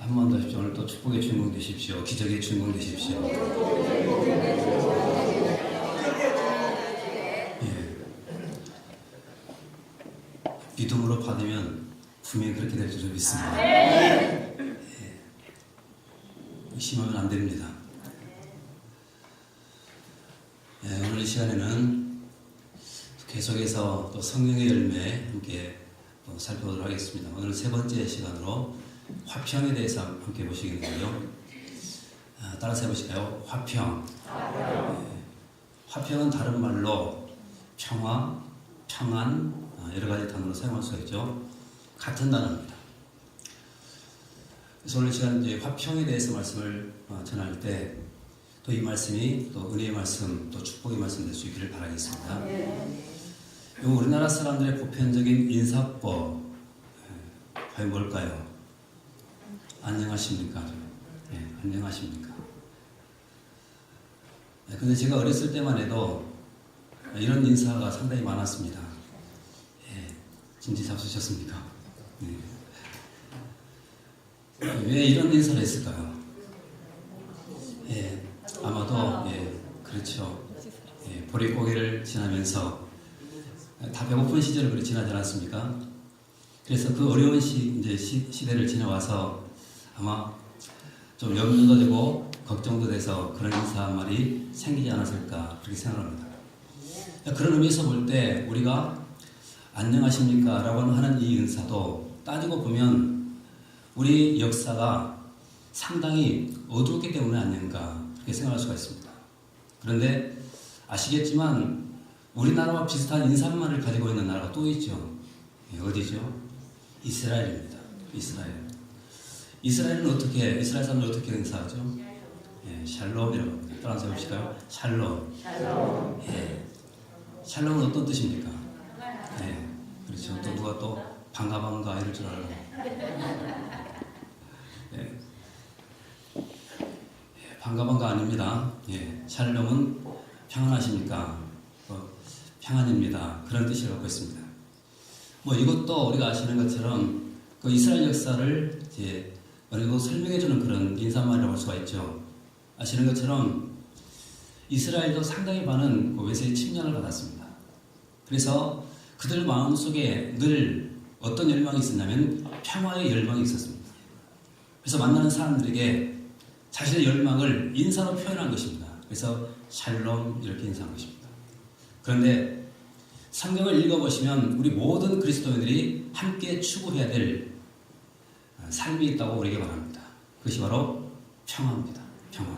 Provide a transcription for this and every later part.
한 번 더 하십시오. 오늘 또 축복의 주인공 되십시오. 기적의 주인공 되십시오. 예. 믿음으로 받으면 분명히 그렇게 될 줄 믿습니다. 예. 의심하면 안 됩니다. 예, 오늘 이 시간에는 계속해서 또 성령의 열매 함께 또 살펴보도록 하겠습니다. 오늘 세 번째 시간으로 화평에 대해서 함께 보시겠는데요. 따라서 해보실까요? 화평. 예, 화평은 다른 말로 평화, 평안, 여러 가지 단어로 사용할 수가 있죠. 같은 단어입니다. 그래서 오늘 시간 이제 화평에 대해서 말씀을 전할 때 또 이 말씀이 또 은혜의 말씀, 또 축복의 말씀 될 수 있기를 바라겠습니다. 우리나라 사람들의 보편적인 인사법 과연 뭘까요? 안녕하십니까? 네, 안녕하십니까? 네, 근데 제가 어렸을 때만 해도 이런 인사가 상당히 많았습니다. 예, 진지 잡수셨습니까? 네. 왜 이런 인사를 했을까요? 예, 아마도 그렇죠. 예, 보릿고개를 지나면서 다 배고픈 시절을 그렇게 지나지 않았습니까? 그래서 그 어려운 시대를 지나와서 아마 좀 염려도 되고 걱정도 돼서 그런 인사 한 말이 생기지 않았을까 그렇게 생각합니다. 그런 의미에서 볼 때 우리가 안녕하십니까 라고 하는 이 인사도 따지고 보면 우리 역사가 상당히 어두웠기 때문에 아닌가 그렇게 생각할 수가 있습니다. 그런데 아시겠지만 우리나라와 비슷한 인사말을 가지고 있는 나라가 또 있죠. 어디죠? 이스라엘입니다. 이스라엘은 어떻게, 이스라엘 사람들 어떻게 인사하죠? 예, 샬롬이라고 합니다. 따라서 해보실까요? 샬롬. 예. 샬롬은 어떤 뜻입니까? 예. 그렇죠. 또 누가 또 반가 이럴 줄 알고. 예. 반가 아닙니다. 예. 샬롬은 평안하십니까? 평안입니다. 그런 뜻을 갖고 있습니다. 이것도 우리가 아시는 것처럼 그 이스라엘 역사를 이제 어느 정도 설명해주는 그런 인사말이라고 할 수가 있죠. 아시는 것처럼 이스라엘도 상당히 많은 외세의 침략을 받았습니다. 그래서 그들 마음속에 늘 어떤 열망이 있었냐면 평화의 열망이 있었습니다. 그래서 만나는 사람들에게 자신의 열망을 인사로 표현한 것입니다. 그래서 샬롬 이렇게 인사한 것입니다. 그런데 성경을 읽어보시면 우리 모든 그리스도인들이 함께 추구해야 될 삶이 있다고 우리에게 말합니다. 그것이 바로 평화입니다. 평화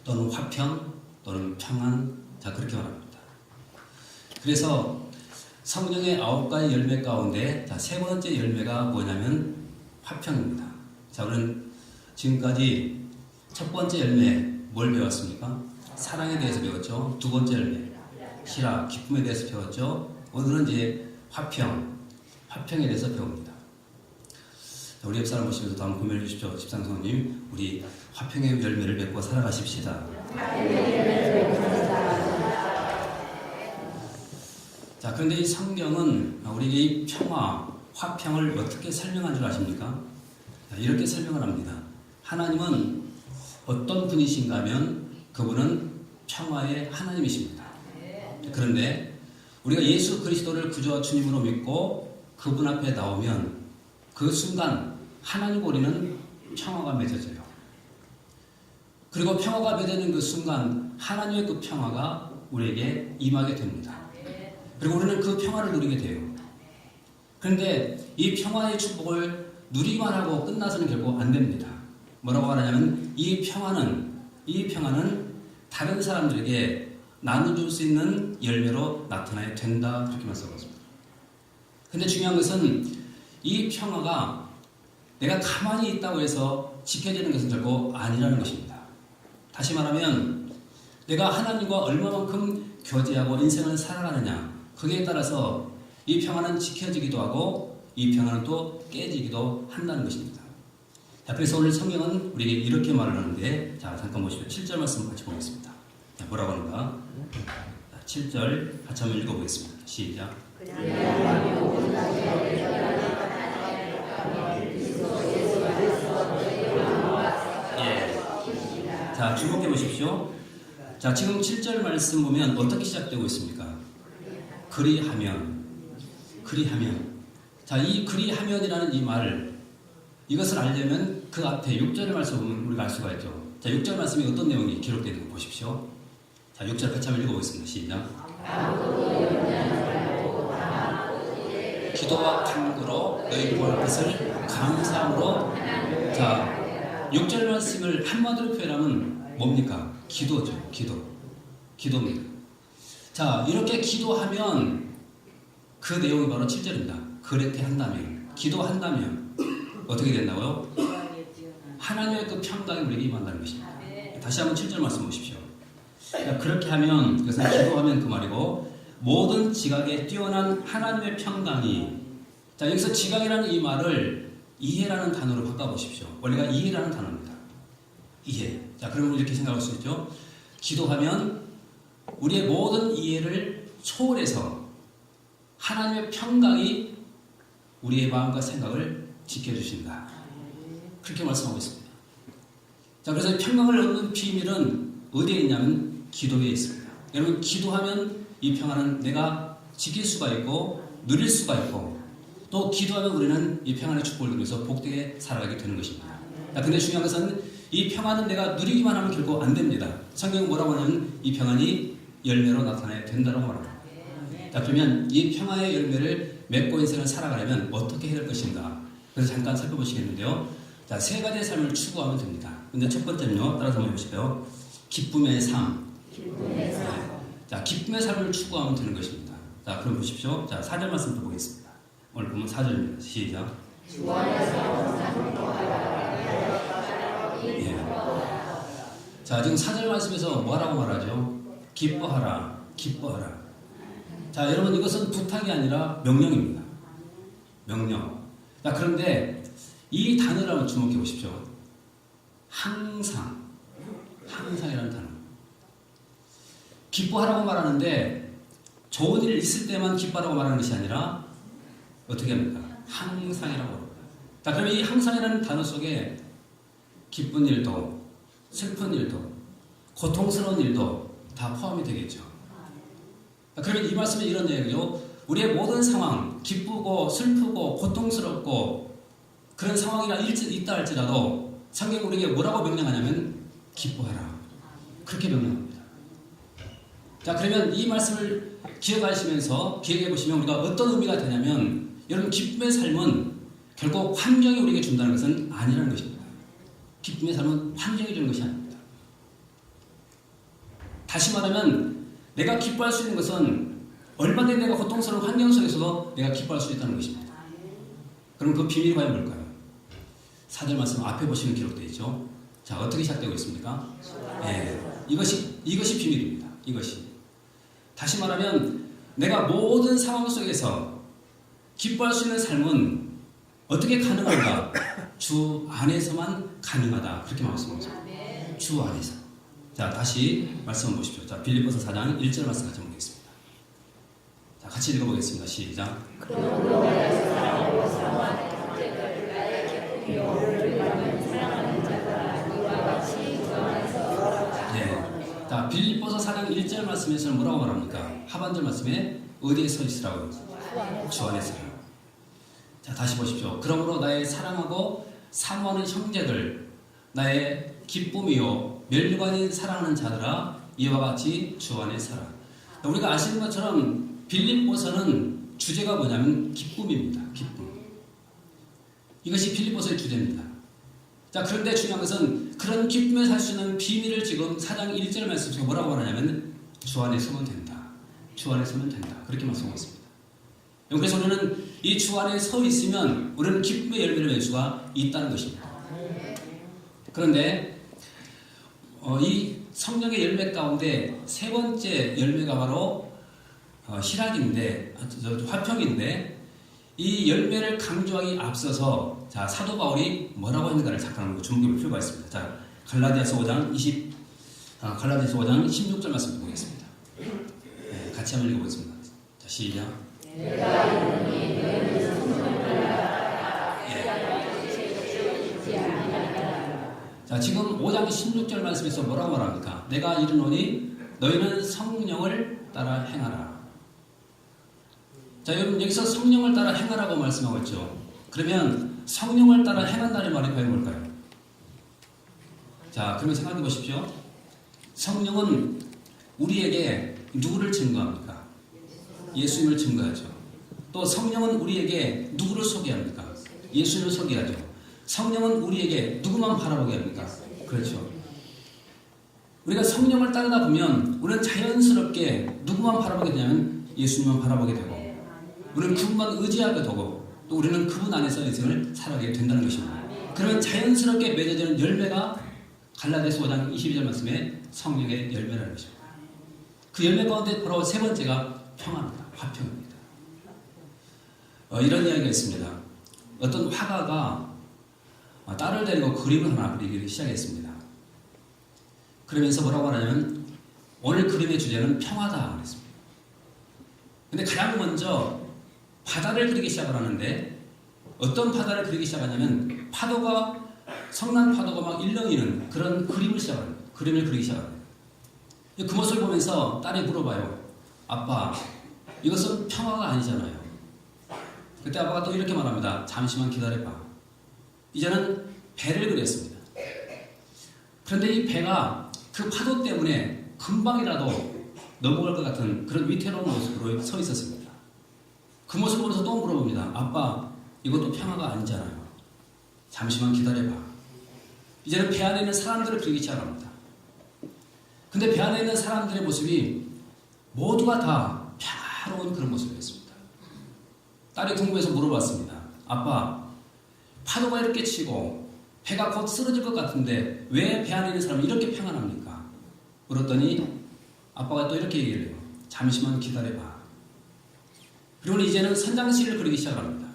또는 화평 또는 평안, 자 그렇게 말합니다. 그래서 성령의 9가지 열매 가운데 세 번째 열매가 뭐냐면 화평입니다. 자 우리는 지금까지 첫 번째 열매 뭘 배웠습니까? 사랑에 대해서 배웠죠. 두 번째 열매 희락, 기쁨에 대해서 배웠죠. 오늘은 이제 화평에 대해서 배웁니다. 자, 우리 옆 사람 보시면서 또 한번 고민해 주십시오. 집상성님, 우리 화평의 열매를 맺고 살아가십시다. 자, 그런데 이 성경은 우리에게 이 평화, 화평을 어떻게 설명한 줄 아십니까? 자, 이렇게 설명을 합니다. 하나님은 어떤 분이신가 하면 그분은 평화의 하나님이십니다. 그런데 우리가 예수 그리스도를 구주와 주님으로 믿고 그분 앞에 나오면 그 순간 하나님과 우리는 평화가 맺어져요. 그리고 평화가 맺어지는 그 순간 하나님의 그 평화가 우리에게 임하게 됩니다. 그리고 우리는 그 평화를 누리게 돼요. 그런데 이 평화의 축복을 누리기만 하고 끝나서는 결국 안 됩니다. 뭐라고 하냐면 이 평화는 다른 사람들에게 나눠줄 수 있는 열매로 나타나야 된다 그렇게만 써봤습니다. 근데 중요한 것은 이 평화가 내가 가만히 있다고 해서 지켜지는 것은 결국 아니라는 것입니다. 다시 말하면 내가 하나님과 얼마만큼 교제하고 인생을 살아가느냐 거기에 따라서 이 평화는 지켜지기도 하고 이 평화는 또 깨지기도 한다는 것입니다. 자, 그래서 오늘 성경은 우리에게 이렇게 말을 하는데 자 잠깐 보시죠. 7절 말씀 같이 보겠습니다. 자, 뭐라고 하는가? 7절 같이 한번 읽어보겠습니다. 시작. 자, 주목해 보십시오. 자, 지금 7절 말씀 보면 어떻게 시작되고 있습니까? 그리하면. 자, 이 그리하면이라는 이 말, 이것을 알려면 그 앞에 6절의 말씀 보면 우리가 알 수가 있죠. 자, 6절 말씀에 어떤 내용이 기록되어 있는 거 보십시오. 자, 6절 같이 한번 읽어보겠습니다. 시작. 기도와 간구로 너희 구할 것을 감사함으로. 자, 6절 말씀을 한마디로 표현하면 뭡니까? 기도죠. 기도입니다. 자, 이렇게 기도하면 그 내용이 바로 7절입니다. 그렇게 한다면, 기도한다면 어떻게 된다고요? 하나님의 그 평강이 우리에게 임한다는 것입니다. 다시 한번 7절 말씀 보십시오. 그렇게 하면, 이것은 기도하면 그 말이고, 모든 지각에 뛰어난 하나님의 평강이. 자, 여기서 지각이라는 이 말을 이해라는 단어로 바꿔보십시오. 원래가 이해라는 단어입니다. 이해. 자, 그러면 이렇게 생각할 수 있죠. 기도하면 우리의 모든 이해를 초월해서 하나님의 평강이 우리의 마음과 생각을 지켜주신다. 그렇게 말씀하고 있습니다. 자, 그래서 평강을 얻는 비밀은 어디에 있냐면 기도에 있습니다. 여러분, 기도하면 이 평안은 내가 지킬 수가 있고 누릴 수가 있고, 또 기도하면 우리는 이 평안의 축복을 누려서 복되게 살아가게 되는 것입니다. 자, 근데 중요한 것은 이 평안은 내가 누리기만 하면 결코 안 됩니다. 성경은 뭐라고 하냐면 이 평안이 열매로 나타나야 된다고 말합니다. 자, 그러면 이 평안의 열매를 맺고 인생을 살아가려면 어떻게 해야 될 것인가? 그래서 잠깐 살펴보시겠는데요. 자, 세 가지의 삶을 추구하면 됩니다. 근데 첫 번째는요, 따라서 한번 해보실까요? 기쁨의 삶. 자, 기쁨의 삶을 추구하면 되는 것입니다. 자, 그럼 보십시오. 자, 4절 말씀 또 보겠습니다. 오늘 보면 4절입니다. 시작. 예. 자, 지금 4절 말씀에서 뭐라고 말하죠? 기뻐하라. 자, 여러분, 이것은 부탁이 아니라 명령입니다. 명령. 자, 그런데 이 단어를 한번 주목해 보십시오. 항상이라는 단어. 기뻐하라고 말하는데 좋은 일 있을 때만 기뻐하라고 말하는 것이 아니라 어떻게 합니까? 항상이라고 합니다. 자, 그러면 이 항상이라는 단어 속에 기쁜 일도, 슬픈 일도, 고통스러운 일도 다 포함이 되겠죠. 자, 그러면 이 말씀은 이런 내용이죠. 우리의 모든 상황, 기쁘고 슬프고 고통스럽고 그런 상황이 있다 할지라도 성경이 우리에게 뭐라고 명령하냐면 기뻐하라. 그렇게 명령합니다. 자, 그러면 이 말씀을 기억하시면서 기억해 보시면 우리가 어떤 의미가 되냐면, 여러분, 기쁨의 삶은 결국 환경이 우리에게 준다는 것은 아니라는 것입니다. 기쁨의 삶은 환경이 주는 것이 아닙니다. 다시 말하면 내가 기뻐할 수 있는 것은 얼마든지 내가 고통스러운 환경 속에서도 내가 기뻐할 수 있다는 것입니다. 그럼 그 비밀이 과연 뭘까요? 4절 말씀 앞에 보시면 기록되어 있죠. 자, 어떻게 시작되고 있습니까? 예, 이것이 비밀입니다. 이것이. 다시 말하면 내가 모든 상황 속에서 기뻐할 수 있는 삶은 어떻게 가능한가? 주 안에서만 가능하다. 그렇게 말씀하십니다. 주 안에서. 자, 다시 말씀 보십시오. 자, 빌립보서 4장 1절 말씀 같이 보겠습니다. 자, 같이 읽어보겠습니다. 시작. 자, 빌립보서 4장 1절 말씀에서는 뭐라고 말합니까? 하반절 말씀에 어디에 서 있으라고요? 주 안에서요. 자, 다시 보십시오. 그러므로 나의 사랑하고 사모하는 형제들, 나의 기쁨이요 멸류관인 사랑하는 자들아, 이와 같이 주 안에 살아. 우리가 아시는 것처럼 빌립보서는 주제가 뭐냐면 기쁨입니다. 기쁨. 이것이 빌립보서의 주제입니다. 자, 그런데 중요한 것은 그런 기쁨에 살 수 있는 비밀을 지금 4장 1절 말씀에서 뭐라고 말하냐면 주 안에 서면 된다. 주 안에 서면 된다. 그렇게 말씀하고 있습니다. 그래서 우리는 이 주 안에 서 있으면 우리는 기쁨의 열매를 맺을 수가 있다는 것입니다. 그런데 이 성령의 열매 가운데 세 번째 열매가 바로 희락인데, 화평인데, 이 열매를 강조하기 앞서서 자, 사도 바울이 뭐라고 했는가를 잠깐 주목해 볼 필요가 있습니다. 자, 갈라디아서 5장 16절 말씀 보겠습니다. 네, 같이 한번 읽어보겠습니다. 자, 시작. 자, 자, 지금 5장 16절 말씀에서 뭐라고 말합니까? 내가 이르노니 너희는 성령을 따라 행하라. 자, 여러분 여기서 성령을 따라 행하라고 말씀하고 있죠. 그러면 성령을 따라 행한다는 말이 과연 뭘까요? 자, 그러면 생각해 보십시오. 성령은 우리에게 누구를 증거합니까? 예수님을 증거하죠. 또 성령은 우리에게 누구를 소개합니까? 예수님을 소개하죠. 성령은 우리에게 누구만 바라보게 합니까? 그렇죠. 우리가 성령을 따르다 보면 우리는 자연스럽게 누구만 바라보게 되냐면 예수님만 바라보게 되고, 우리는 그분만 의지하게 되고, 또 우리는 그분 안에서 인생을 살아가게 된다는 것입니다. 그러면 자연스럽게 맺어지는 열매가 갈라디아서 5장 22절 말씀에 성령의 열매라는 것입니다. 그 열매 가운데 바로 세 번째가 평화입니다. 화평입니다. 이런 이야기가 있습니다. 어떤 화가가 딸을 데리고 그림을 하나 그리기 시작했습니다. 그러면서 뭐라고 하냐면 오늘 그림의 주제는 평화다 그랬습니다. 근데 가장 먼저 바다를 그리기 시작을 하는데, 어떤 바다를 그리기 시작하냐면 파도가, 성난 파도가 막 일렁이는 그런 그림을 시작합니다. 그림을 그리기 시작합니다. 그 모습을 보면서 딸이 물어봐요. 아빠, 이것은 평화가 아니잖아요. 그때 아빠가 또 이렇게 말합니다. 잠시만 기다려봐. 이제는 배를 그렸습니다. 그런데 이 배가 그 파도 때문에 금방이라도 넘어갈 것 같은 그런 위태로운 모습으로 서 있었습니다. 그 모습을 보면서 또 물어봅니다. 아빠, 이것도 평화가 아니잖아요. 잠시만 기다려봐. 이제는 배 안에 있는 사람들을 그리기 시작합니다. 근데 배 안에 있는 사람들의 모습이 모두가 다 평화로운 그런 모습이었습니다. 딸이 궁금해서 물어봤습니다. 아빠, 파도가 이렇게 치고 배가 곧 쓰러질 것 같은데 왜 배 안에 있는 사람은 이렇게 평안합니까? 물었더니 아빠가 또 이렇게 얘기를 해요. 잠시만 기다려봐. 그리고 이제는 선장실을 그리기 시작합니다.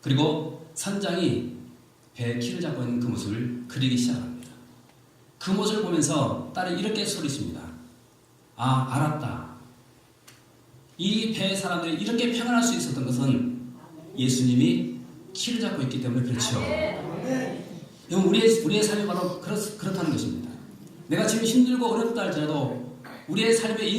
그리고 선장이 배의 키를 잡고 있는 그 모습을 그리기 시작합니다. 그 모습을 보면서 딸이 이렇게 소리칩니다. 아, 알았다. 이 배의 사람들이 이렇게 평안할 수 있었던 것은 예수님이 키를 잡고 있기 때문에 그렇죠. 우리의 삶이 바로 그렇다는 것입니다. 내가 지금 힘들고 어렵다 할지라도 우리의 삶의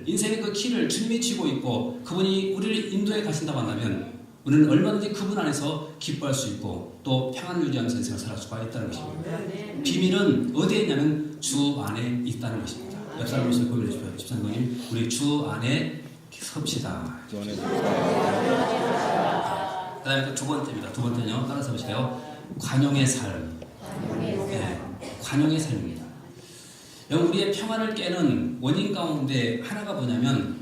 인생의 그 키를 주님이 쥐고 있고 그분이 우리를 인도해 가신다고 한다면 우리는 얼마든지 그분 안에서 기뻐할 수 있고 또 평안을 유지하면서 인생을 살 수가 있다는 것입니다. 비밀은 어디에 있냐면 주 안에 있다는 것입니다. 옆 사람으로서 고민해 주십시오. 집사님, 우리 주 안에 섭시다. 그 다음에 두 번째입니다. 두 번째는요, 따라서 보실게요. 관용의 삶. 네, 관용의 삶입니다. 우리의 평안을 깨는 원인 가운데 하나가 뭐냐면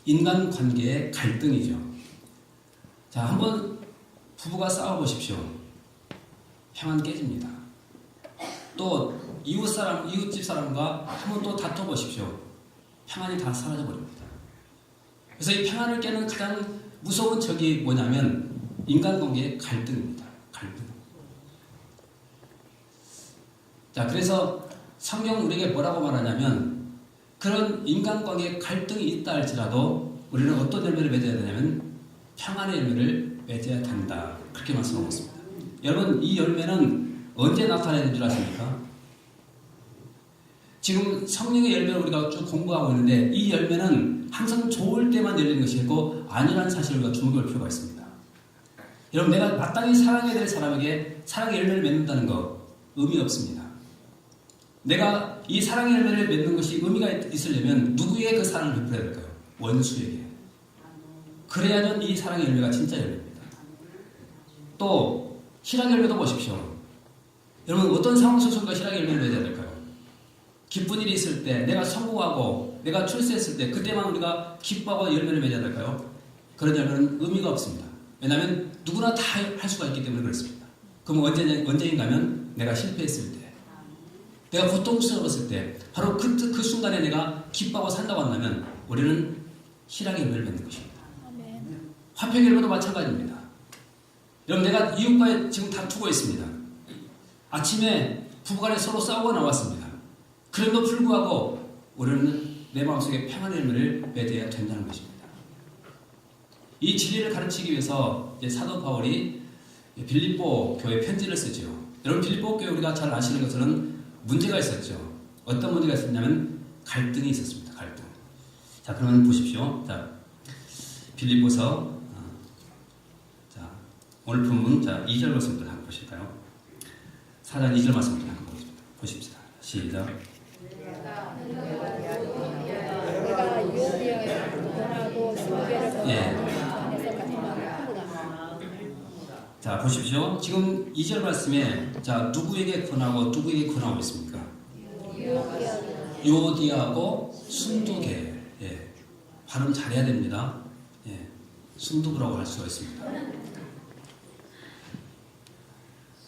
인간관계의 갈등이죠. 자, 한번 부부가 싸워보십시오. 평안 깨집니다. 또 이웃집 사람과 한번 또 다퉈보십시오. 평안이 다 사라져버립니다. 그래서 이 평안을 깨는 가장 무서운 적이 뭐냐면 인간관계의 갈등입니다. 갈등. 자, 그래서 성경은 우리에게 뭐라고 말하냐면 그런 인간관계의 갈등이 있다 할지라도 우리는 어떤 열매를 맺어야 되냐면 평안의 열매를 맺어야 된다. 그렇게 말씀하고 있습니다. 여러분, 이 열매는 언제 나타나야 되는 줄 아십니까? 지금 성령의 열매를 우리가 쭉 공부하고 있는데 이 열매는 항상 좋을 때만 열리는 것이 있고 아니라는 사실을 우리가 주목할 필요가 있습니다. 여러분, 내가 마땅히 사랑해야 될 사람에게 사랑의 열매를 맺는다는 거 의미 없습니다. 내가 이 사랑의 열매를 맺는 것이 의미가 있으려면 누구에게 그 사랑을 베풀어야 될까요? 원수에게. 그래야만 이 사랑의 열매가 진짜 열매입니다. 또 희락의 열매도 보십시오. 여러분, 어떤 상황 속에서 우리가 희락의 열매를 맺어야 될까요? 기쁜 일이 있을 때, 내가 성공하고 내가 출세했을 때 그때만 우리가 기뻐하고 열매를 맺어야 될까요? 그런 열매는 의미가 없습니다. 왜냐하면 누구나 다 할 수가 있기 때문에 그렇습니다. 그럼 언제인가 하면 내가 실패했을 때, 내가 고통스러웠을 때, 바로 그 순간에 내가 기뻐하고 산다고 한다면 우리는 희락의 열매를 맺는 것입니다. 화평의 열매도 마찬가지입니다. 여러분, 내가 이웃과 지금 다투고 있습니다. 아침에 부부간에 서로 싸우고 나왔습니다. 그럼에도 불구하고 우리는 내 마음속에 평안의 열매를 맺어야 된다는 것입니다. 이 진리를 가르치기 위해서 사도 바울이 빌립보 교회 편지를 쓰죠. 여러분 빌립보 교회 우리가 잘 아시는 것은 문제가 있었죠. 어떤 문제가 있었냐면 갈등이 있었습니다. 갈등. 자, 그러면 보십시오. 자, 빌립보서 자, 오늘 본문 자 2절 말씀부터 한번 보실까요? 4장 2절 말씀부터 한번 보십시다. 시작. 예. 자, 보십시오. 지금 2절 말씀에 자, 누구에게 권하고 누구에게 권하고 있습니까? 유오디아하고 순두계. 예. 발음 잘해야 됩니다. 예. 순두부라고 할 수가 있습니다.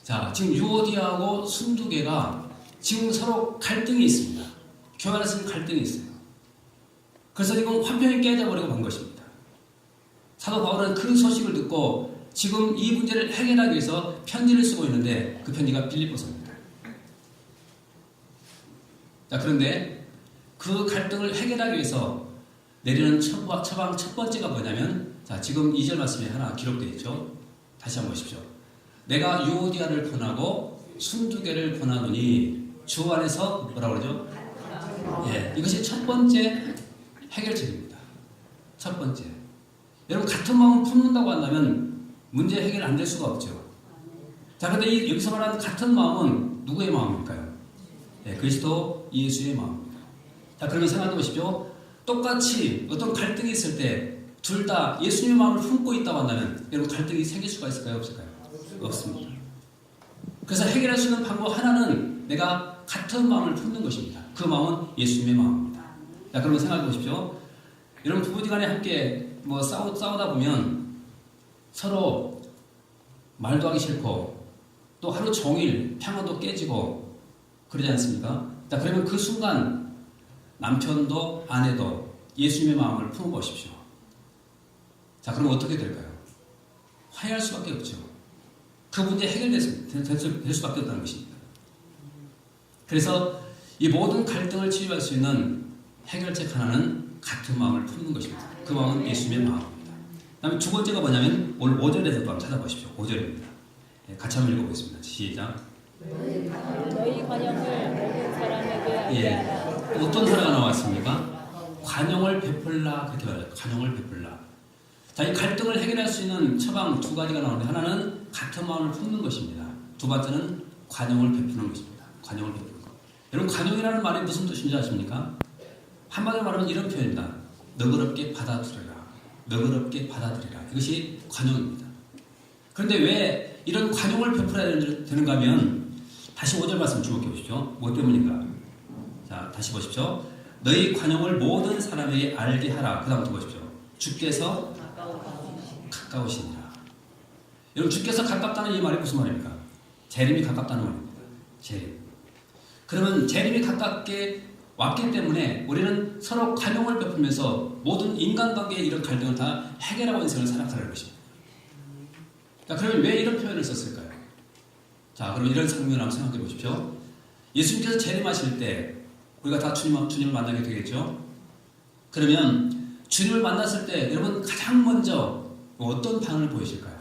자, 지금 유오디아하고 순두계가 지금 서로 갈등이 있습니다. 교회 안에서 갈등이 있어요. 그래서 지금 화평이 깨져버리고 만 것입니다. 사도 바울은 그 소식을 듣고 지금 이 문제를 해결하기 위해서 편지를 쓰고 있는데 그 편지가 빌립보서입니다. 자, 그런데 그 갈등을 해결하기 위해서 내리는 처방 첫 번째가 뭐냐면 자, 지금 2절 말씀에 하나 기록되어 있죠. 다시 한번 보십시오. 내가 유오디아를 권하고 순두계를 권하노니 주 안에서 뭐라고 그러죠? 예, 이것이 첫 번째 해결책입니다. 첫 번째. 여러분 같은 마음을 품는다고 한다면 문제 해결 안 될 수가 없죠. 자, 그런데 여기서 말하는 같은 마음은 누구의 마음일까요? 예, 그리스도 예수의 마음입니다. 자, 그러면 생각해 보십시오. 똑같이 어떤 갈등이 있을 때 둘 다 예수님의 마음을 품고 있다고 한다면 여러분 갈등이 생길 수가 있을까요? 없을까요? 없습니다. 그래서 해결할 수 있는 방법 하나는 내가 같은 마음을 품는 것입니다. 그 마음은 예수님의 마음입니다. 자, 그러면 생각해 보십시오. 여러분 부부지간에 함께 뭐 싸우다 보면 서로 말도 하기 싫고 또 하루 종일 평화도 깨지고 그러지 않습니까? 자, 그러면 그 순간 남편도 아내도 예수님의 마음을 품어보십시오. 자, 그럼 어떻게 될까요? 화해할 수밖에 없죠. 그 문제 해결될 수밖에 없다는 것입니다. 그래서 이 모든 갈등을 치유할 수 있는 해결책 하나는 같은 마음을 품는 것입니다. 그 마음은 예수님의 마음입니다. 그 다음에 두 번째가 뭐냐면 오늘 5절에서도 한번 찾아보십시오. 5절입니다. 예, 같이 한번 읽어보겠습니다. 시작. 너희 관용을 모든 사람에게 알게 예, 하라. 어떤 사례가 나왔습니까? 관용을 베풀라 그렇게 말해요. 관용을 베풀라. 자, 이 갈등을 해결할 수 있는 처방 두 가지가 나오는데 하나는 같은 마음을 품는 것입니다. 두 번째는 관용을 베푸는 것입니다. 관용을 베푸는 것. 여러분 관용이라는 말이 무슨 뜻인지 아십니까? 한마디로 말하면 이런 표현입니다. 너그럽게 받아들여라. 너그럽게 받아들이라. 이것이 관용입니다. 그런데 왜 이런 관용을 베풀어야 되는가 하면 다시 5절 말씀 주목해 보십시오. 뭐 때문인가? 자, 다시 보십시오. 너희 관용을 모든 사람에게 알게 하라. 그 다음부터 보십시오. 주께서 가까우시니라. 여러분 주께서 가깝다는 이 말이 무슨 말입니까? 재림이 가깝다는 말입니다. 재림. 그러면 재림이 가깝게 왔기 때문에 우리는 서로 관용을 베풀면서 모든 인간관계의 이런 갈등을 다 해결하고 인생을 살아가는 것입니다. 자, 그러면 왜 이런 표현을 썼을까요? 자, 그럼 이런 상황을 한번 생각해 보십시오. 예수님께서 재림하실 때 우리가 다 주님을 만나게 되겠죠? 그러면 주님을 만났을 때 여러분 가장 먼저 어떤 반응을 보이실까요?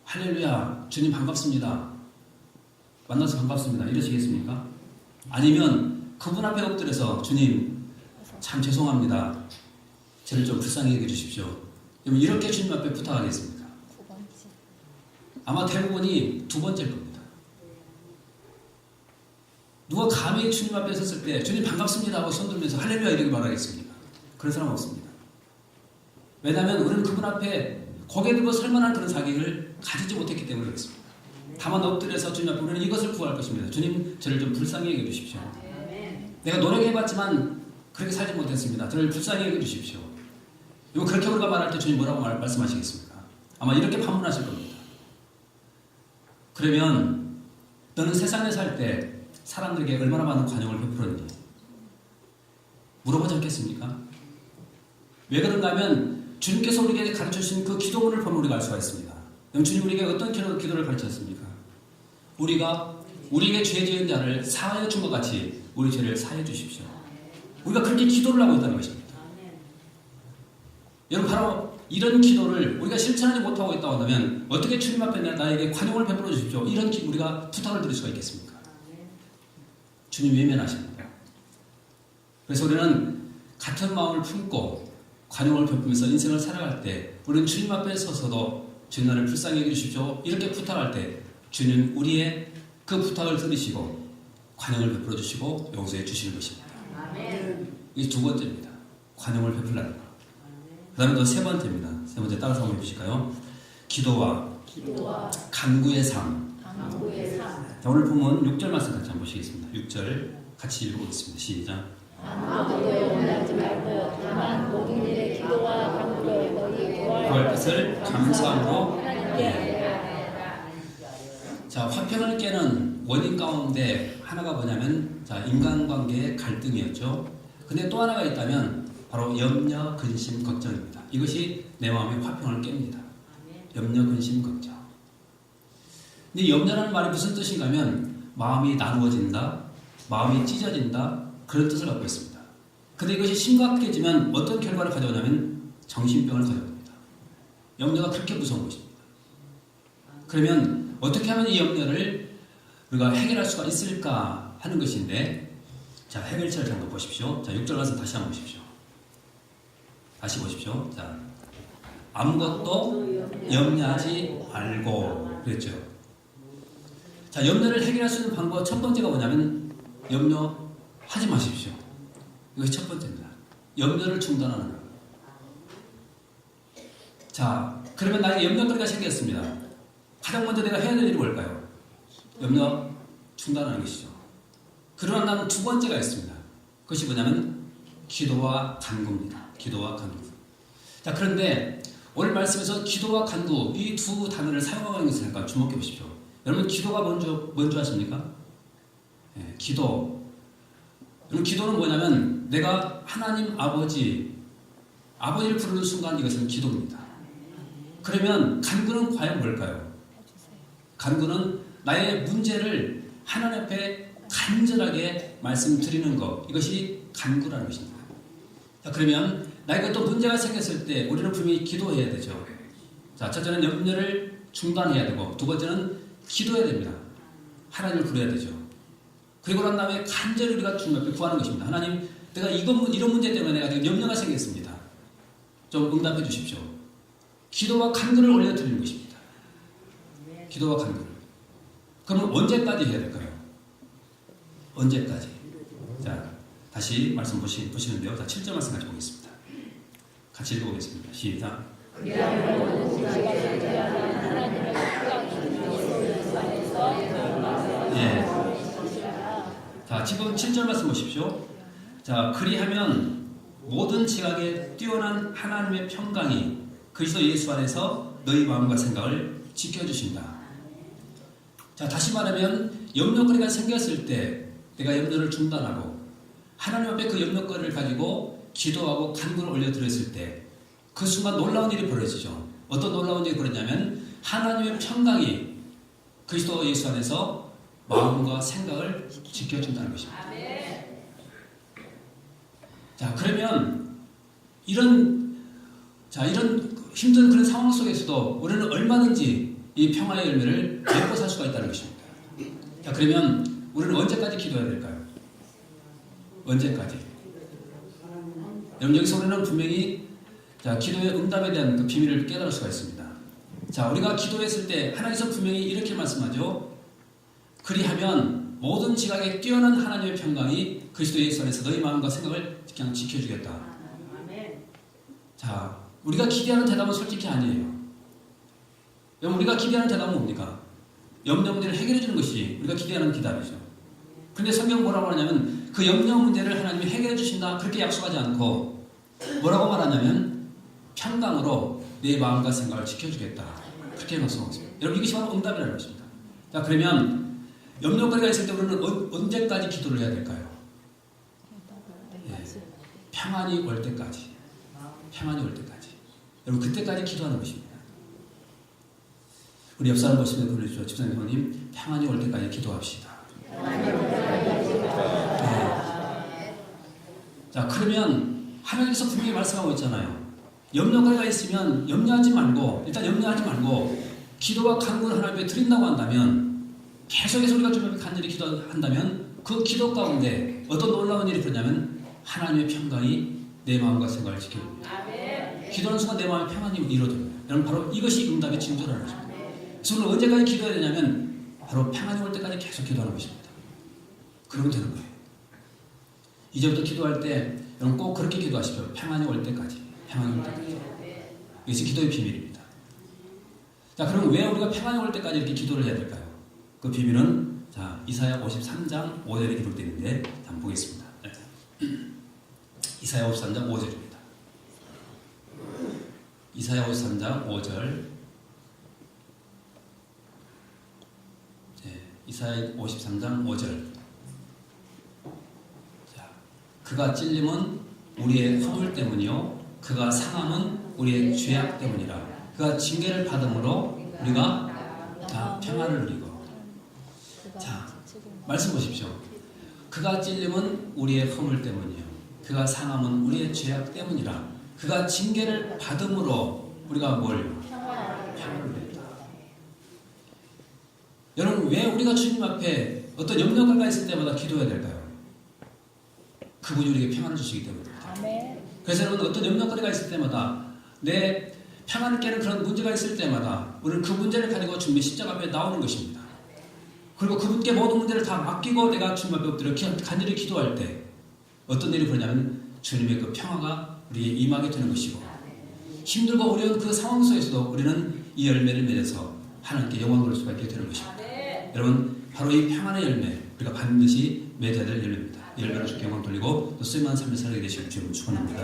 할렐루야, 주님 반갑습니다. 만나서 반갑습니다. 이러시겠습니까? 아니면 그분 앞에 엎드려서 주님 참 죄송합니다. 저를 좀 불쌍히 여겨 주십시오. 이렇게 주님 앞에 부탁하겠습니까? 아마 대부분이 두 번째일 겁니다. 누가 감히 주님 앞에 섰을 때 주님 반갑습니다 하고 손들면서 할렐루야 이렇게 말하겠습니까? 그런 사람 없습니다. 왜냐하면 우리는 그분 앞에 고개 들고 설만한 그런 자격을 가지지 못했기 때문에 그렇습니다. 다만 엎드려서 주님 앞에 우리는 이것을 구할 것입니다. 주님 저를 좀 불쌍히 여겨 주십시오. 내가 노력해봤지만 그렇게 살지 못했습니다. 저를 불쌍히 여겨 주십시오. 이거 그렇게 우리가 말할 때 주님 뭐라고 말씀하시겠습니까? 아마 이렇게 반문하실 겁니다. 그러면 너는 세상에 살 때 사람들에게 얼마나 많은 관용을 베풀었니? 물어보지 않겠습니까? 왜 그런가 하면 주님께서 우리에게 가르쳐주신 그 기도문을 보면 우리가 알 수가 있습니다. 그럼 주님 우리에게 어떤 기도를 가르쳤습니까? 우리가 우리에게 죄 지은 자를 사하여 준 것 같이 우리 죄를 사해 주십시오. 우리가 그렇게 기도를 하고 있다는 것입니다. 여러분 바로 이런 기도를 우리가 실천하지 못하고 있다고 한다면 어떻게 주님 앞에 나에게 관용을 베풀어 주십시오. 이런 우리가 부탁을 드릴 수가 있겠습니까? 주님 외면하십니다. 그래서 우리는 같은 마음을 품고 관용을 베풀면서 인생을 살아갈 때 우리는 주님 앞에 서서도 주님 나를 불쌍히 여기십시오. 이렇게 부탁할 때 주님 우리의 그 부탁을 들으시고 관용을 베풀어 주시고 용서해 주시는 것입니다. 이게 두 번째입니다. 관용을 베풀라는 것. 그 다음에 또 세 번째입니다. 세 번째 따라서 한번 해주실까요? 기도와 간구의 삶. 자, 오늘 보면 6절 말씀 같이 한번 보시겠습니다. 6절 같이 읽어보겠습니다. 시작. 아무것도 원하지 말고 다만 모든 일에 기도와 간구로 너희 구할 것을 감사함으로 하나님께 자, 화평을 깨는 원인 가운데 하나가 뭐냐면 자, 인간관계의 갈등이었죠. 근데 또 하나가 있다면 바로 염려, 근심, 걱정입니다. 이것이 내 마음의 화평을 깹니다. 염려, 근심, 걱정. 근데 염려라는 말이 무슨 뜻인가 하면 마음이 나누어진다, 마음이 찢어진다, 그런 뜻을 갖고 있습니다. 근데 이것이 심각해지면 어떤 결과를 가져오냐면 정신병을 가져옵니다. 염려가 그렇게 무서운 것입니다. 그러면 어떻게 하면 이 염려를 우리가 해결할 수가 있을까 하는 것인데, 자, 해결책을 한번 보십시오. 자, 6절 말씀 다시 한번 보십시오. 다시 보십시오. 자, 아무것도 염려하지 말고 그랬죠. 자, 염려를 해결할 수 있는 방법 첫 번째가 뭐냐면 염려하지 마십시오. 이것이 첫 번째입니다. 염려를 중단하는 것. 자, 그러면 나에게 염려거리가 생겼습니다. 가장 먼저 내가 해야 될 일이 뭘까요? 염려 중단하는 것이죠. 그러나 나는 두 번째가 있습니다. 그것이 뭐냐면 기도와 간구입니다. 기도와 간구. 자, 그런데 오늘 말씀에서 기도와 간구 이 두 단어를 사용하고 있는 것을 잠깐 주목해 보십시오. 여러분 기도가 뭔지 아십니까? 네, 기도. 여러분 기도는 뭐냐면 내가 하나님 아버지를 부르는 순간 이것은 기도입니다. 그러면 간구는 과연 뭘까요? 간구는 나의 문제를 하나님 앞에 간절하게 말씀드리는 것, 이것이 간구라는 것입니다. 자, 그러면 나에게 또 문제가 생겼을 때 우리는 분명히 기도해야 되죠. 자, 첫째는 염려를 중단해야 되고 두 번째는 기도해야 됩니다. 하나님을 부르어야 되죠. 그리고 난 다음에 간절히 우리가 주님 앞에 구하는 것입니다. 하나님, 내가 이런 문제 때문에 내가 지금 염려가 생겼습니다. 좀 응답해 주십시오. 기도와 간구를 올려드리는 것입니다. 기도와 간구를. 그러면 언제까지 해야 될까요? 언제까지? 자, 다시 말씀 보시는데요. 자, 7절 말씀 같이 보겠습니다. 같이 읽어보겠습니다. 시작. 예. 자, 지금 7절 말씀 보십시오. 자, 그리하면 모든 지각에 뛰어난 하나님의 평강이 그리스도 예수 안에서 너희 마음과 생각을 지켜주신다. 자, 다시 말하면 염려거리가 생겼을 때 내가 염려를 중단하고 하나님 앞에 그 염려거리를 가지고 기도하고 간구를 올려드렸을 때 그 순간 놀라운 일이 벌어지죠. 어떤 놀라운 일이 벌어지냐면 하나님의 평강이 그리스도 예수 안에서 마음과 생각을 지켜준다는 것입니다. 자, 그러면 이런 힘든 그런 상황 속에서도 우리는 얼마든지 이 평화의 열매를 맺고 살 수가 있다는 것입니다. 자, 그러면 우리는 언제까지 기도해야 될까요? 언제까지? 여러분, 여기서 우리는 분명히 자, 기도의 응답에 대한 그 비밀을 깨달을 수가 있습니다. 자, 우리가 기도했을 때 하나님께서 분명히 이렇게 말씀하죠. 그리하면 모든 지각에 뛰어난 하나님의 평강이 그리스도 예수 안에서 너희 마음과 생각을 그냥 지켜주겠다. 자, 우리가 기대하는 대답은 솔직히 아니에요. 여러분, 우리가 기대하는 대답은 뭡니까? 염려 문제를 해결해 주는 것이 우리가 기대하는 대답이죠. 그런데 성경 뭐라고 하냐면 그 염려 문제를 하나님이 해결해 주신다 그렇게 약속하지 않고 뭐라고 말하냐면 평강으로 내 마음과 생각을 지켜주겠다 그렇게 약속하고 있습니다. 여러분, 이것이 바로 응답이라는 것입니다. 자, 그러면 염려거리가 있을 때 우리는 언제까지 기도를 해야 될까요? 예, 평안이 올 때까지. 평안이 올 때까지. 여러분, 그때까지 기도하는 것입니다. 우리 옆 사람 보시면 보내주죠. 집사님, 평안이 올 때까지 기도합시다. 네. 자, 그러면 하나님께서 분명히 말씀하고 있잖아요. 염려거리가 있으면 염려하지 말고 기도와 간구를 하나님 앞에 드린다고 한다면 계속해서 우리가 주님 앞에 간절히 기도한다면 그 기도 가운데 어떤 놀라운 일이 일어나냐면 하나님의 평강이 내 마음과 생각을 지켜줍니다. 기도하는 순간 내 마음의 평안이 이루어집니다. 여러분 바로 이것이 응답의 징조라는 것입니다. 그래서 우리는 언제까지 기도해야 되냐면 바로 평안이 올 때까지 계속 기도하는 것입니다. 그러면 되는 거예요. 이제부터 기도할 때 여러분 꼭 그렇게 기도하십시오. 평안이 올 때까지. 평안이 올 때까지. 이것이 기도의 비밀입니다. 자, 그럼 왜 우리가 평안이 올 때까지 이렇게 기도를 해야 될까요? 그 비밀은 자, 이사야 53장 5절에 기록되어 있는데 한번 보겠습니다. 이사야 53장 5절입니다. 이사야 53장 5절. 이사야 53장 5절. 자, 그가 찔림은 우리의 허물 때문이요 그가 상함은 우리의 죄악 때문이라. 그가 징계를 받음으로 우리가 다 평안을 누리고. 자, 말씀 보십시오. 그가 찔림은 우리의 허물 때문이요 그가 상함은 우리의 죄악 때문이라. 그가 징계를 받음으로 우리가 뭘? 평안을 누립니다. 여러분 왜 우리가 주님 앞에 어떤 염려가 있을 때마다 기도해야 될까요? 그분이 우리에게 평안을 주시기 때문입니다. 그래서 여러분 어떤 염려거리가 있을 때마다 내 평안을 깨는 그런 문제가 있을 때마다 우리는 그 문제를 가지고 주님의 십자가 앞에 나오는 것입니다. 그리고 그분께 모든 문제를 다 맡기고 내가 주님 앞에 엎드려 간절히 기도할 때 어떤 일이 벌어냐면 주님의 그 평화가 우리에게 임하게 되는 것이고 힘들고 어려운 그 상황 속에서도 우리는 이 열매를 맺어서 하나님께 영광 돌릴 수가 있게 되는 것입니다. 여러분 바로 이 평안의 열매 우리가 반드시 맺어야 될 열매입니다. 이 열매로 주께 영광 돌리고 또 쓰임한 삶을 살게 되시길 주님 축원합니다.